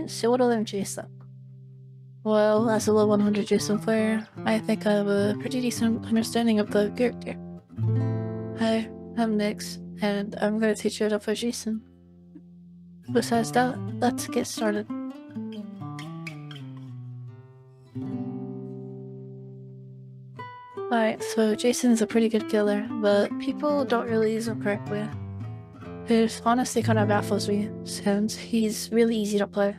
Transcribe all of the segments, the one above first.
So what'll them Jason? Well, as a level 100 Jason player, I think I have a pretty decent understanding of the character. Hi, I'm Nyx, and I'm gonna teach you how to play Jason. Besides that, let's get started. Alright, so Jason is a pretty good killer, but people don't really use him correctly. It honestly kind of baffles me, since he's really easy to play.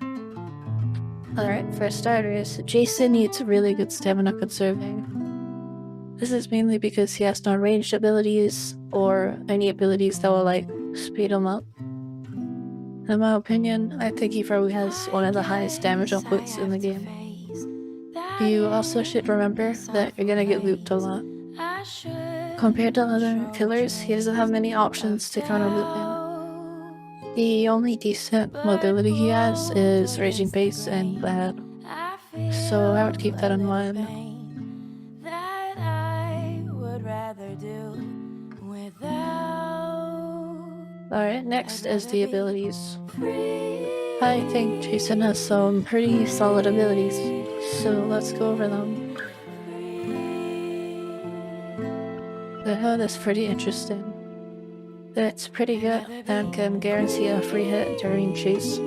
Alright, for starters, Jason needs really good stamina conserving. This is mainly because he has no ranged abilities, or any abilities that will speed him up. In my opinion, I think he probably has one of the highest damage outputs in the game. You also should remember that you're gonna get looped a lot. Compared to other killers, he doesn't have many options to counter loop him. The only decent mobility he has is Raging Pace and Bad, so I would keep that in mind. Alright, next is the abilities. I think Jason has some pretty solid abilities, so let's go over them. The hood is pretty interesting. It's pretty good and can guarantee a free hit during chase.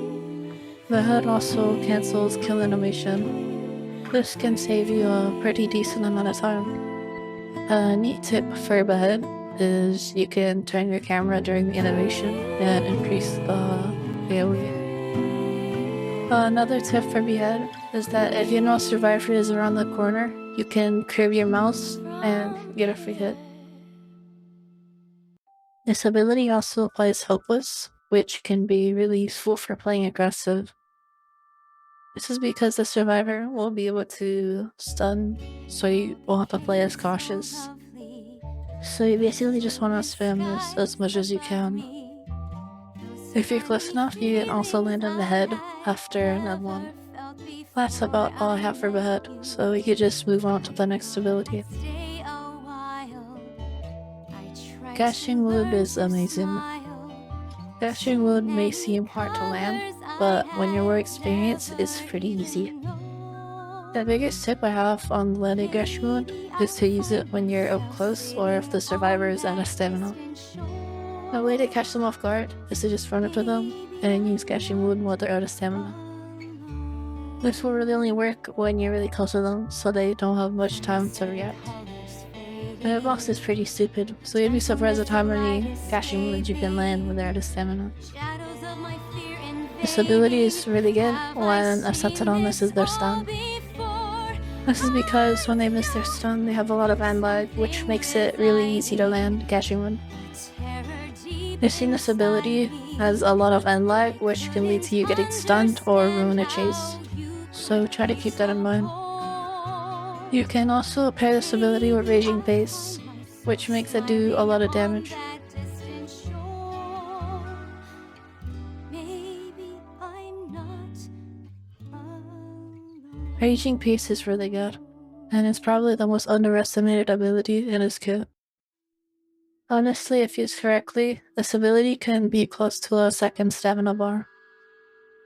The hood also cancels kill animation. This can save you a pretty decent amount of time. A neat tip for the hood is you can turn your camera during the animation and increase the AoE. Another tip for Behead is that if you know a survivor is around the corner, you can curve your mouse and get a free hit. This ability also applies Helpless, which can be really useful for playing aggressive. This is because the survivor will be able to stun, so you won't have to play as cautious. So you basically just want to spam this as much as you can. If you're close enough, you can also land on the head after that one. That's about all I have for the head, so we could just move on to the next ability. Gashing Wood is amazing. Gashing Wood may seem hard to land, but when you're more experienced, it's pretty easy. The biggest tip I have on landing Gashing Wood is to use it when you're up close or if the survivor is out of stamina. A way to catch them off guard is to just run up to them and use Gashing Wood while they're out of stamina. This will really only work when you're really close to them, so they don't have much time to react. The boss is pretty stupid, so you'd be surprised at how many Gashing Woods you can land when they're out of stamina. This ability is really good when a sentinel misses their stun. This is because when they miss their stun, they have a lot of end lag, which makes it really easy to land Gashing Wood. Missing this ability has a lot of end lag, which can lead to you getting stunned or ruin a chase, so try to keep that in mind. You can also pair this ability with Raging Pace, which makes it do a lot of damage. Raging Pace is really good, and it's probably the most underestimated ability in his kit. Honestly, if used correctly, this ability can be close to a second stamina bar.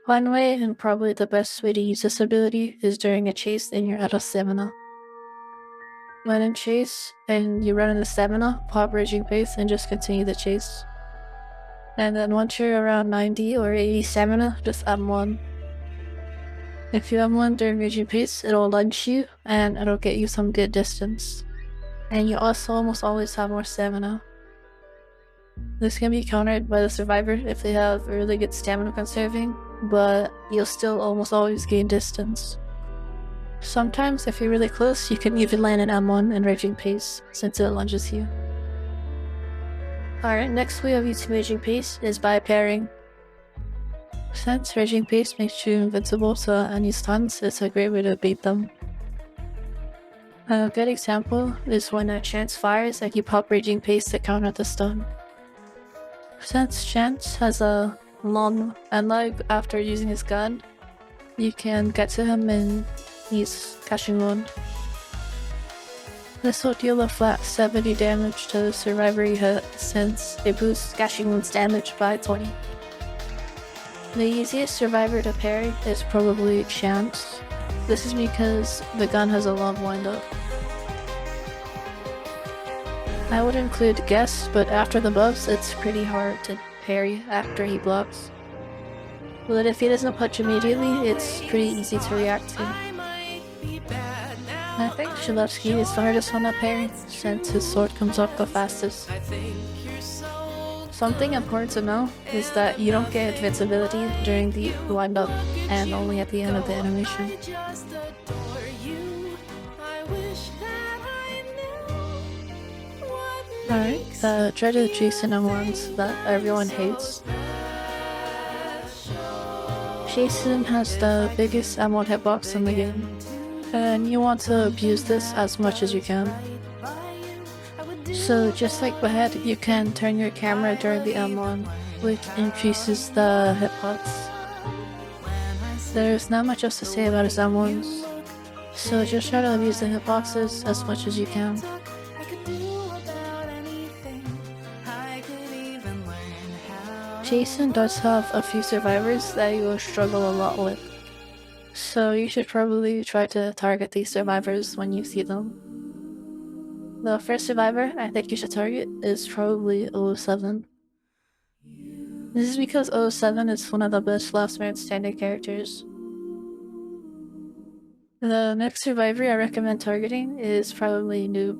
One way, and probably the best way to use this ability, is during a chase and you're out of stamina. When in chase, and you run into stamina, pop Raging Pace and just continue the chase. And then once you're around 90 or 80 stamina, just M1. If you M1 during Raging Pace, it'll lunge you, and it'll get you some good distance. And you also almost always have more stamina. This can be countered by the survivor if they have really good stamina conserving, but you'll still almost always gain distance. Sometimes, if you're really close, you can even land an M1 in Raging Pace, since it lunges you. Alright, next way of using Raging Pace is by pairing. Since Raging Pace makes you invincible to any stuns, it's a great way to beat them. A good example is when a Chance fires and you pop Raging Pace to counter the stun. Since Chance has a long end lag after using his gun, you can get to him and use Gashing Wood. This will deal a flat 70 damage to the survivor you hit, since it boosts Gashing Wood's damage by 20. The easiest survivor to parry is probably Chance. This is because the gun has a long windup. I would include Guess, but after the buffs it's pretty hard to parry after he blocks. But if he doesn't punch immediately, it's pretty easy to react to. I think Shalevsky is the hardest one to parry, since his sword comes up the fastest. Something important to know is that you don't get invincibility during the wind-up and only at the end of the animation. Alright, the dreaded Jason ones that everyone hates. Jason has the biggest M1 hitbox in the game, and you want to abuse this as much as you can. So just like Behead, you can turn your camera during the M1, which increases the hitbox. There's not much else to say about his M1s, so just try to abuse the hitboxes as much as you can. Jason does have a few survivors that you will struggle a lot with, so you should probably try to target these survivors when you see them. The first survivor I think you should target is probably 007. This is because 007 is one of the best last man standing characters. The next survivor I recommend targeting is probably Noob.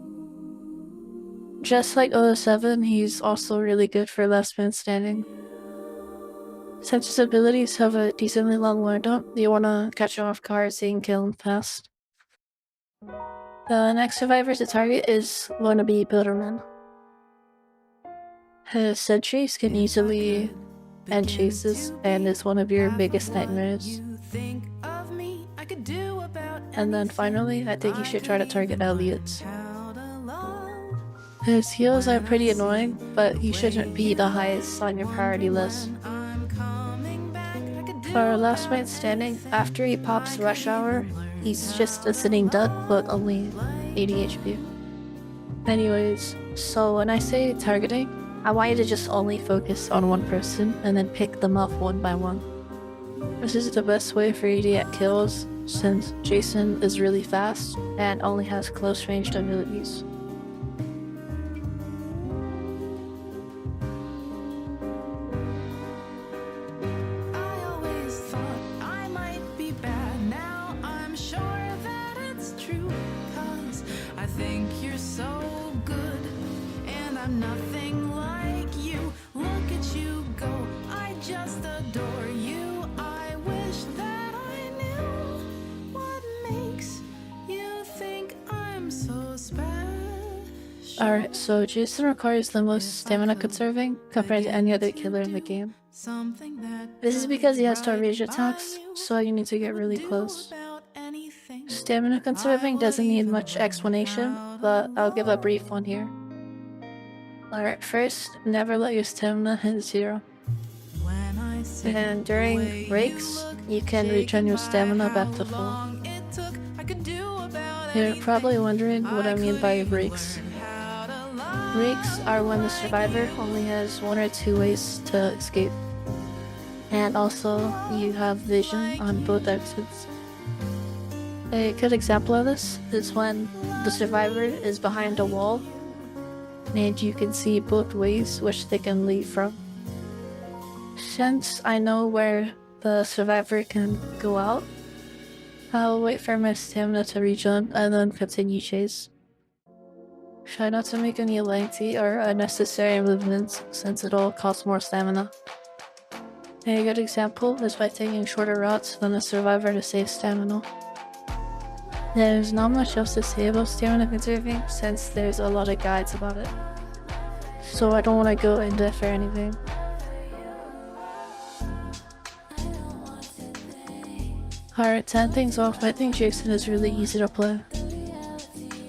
Just like 007, he's also really good for last man standing. Since his abilities have a decently long windup, you wanna catch him off guard so you can kill him fast. The next survivor to target is wannabe Builderman. His sentries can easily end chases and is one of your biggest nightmares. And then finally, I think you should try to target Elliot. His heals are pretty annoying, but he shouldn't be the highest on your priority list. For last man standing, after he pops Rush Hour, he's just a sitting duck, but only 80 HP. Anyways, so when I say targeting, I want you to just only focus on one person and then pick them off one by one. This is the best way for you to get kills, since Jason is really fast and only has close ranged abilities. I'm nothing like you. Look at you go. I just adore you. I wish that I knew what makes you think I'm so special. Alright, so Jason requires the most stamina conserving compared to any other killer in the game. This is because he has tornado attacks, so you need to get really close. Stamina conserving doesn't need much explanation, but I'll give a brief one here. Alright, first, never let your stamina hit 0. And during breaks, you can return your stamina back to full. You're probably wondering what I mean by breaks. Breaks are when the survivor only has 1 or 2 ways to escape. And also, you have vision on both exits. A good example of this is when the survivor is behind a wall and you can see both ways which they can leave from. Since I know where the survivor can go out, I'll wait for my stamina to regen and then continue chase. Try not to make any lengthy or unnecessary movements since it'll cost more stamina. A good example is by taking shorter routes than the survivor to save stamina. There's not much else to say about stamina conserving since there's a lot of guides about it, so I don't want to go in depth or anything. Alright, to end things off, I think Jason is really easy to play.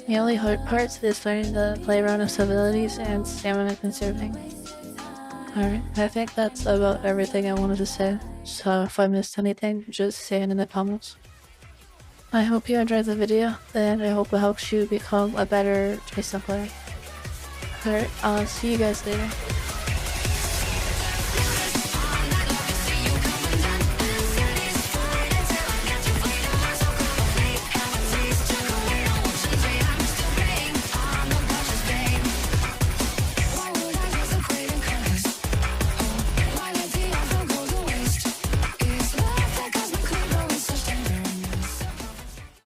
The only hard part is learning to play around his abilities and stamina conserving. Alright, I think that's about everything I wanted to say, so if I missed anything, just say it in the comments. I hope you enjoyed the video, and I hope it helps you become a better Jason player. Alright, I'll see you guys later.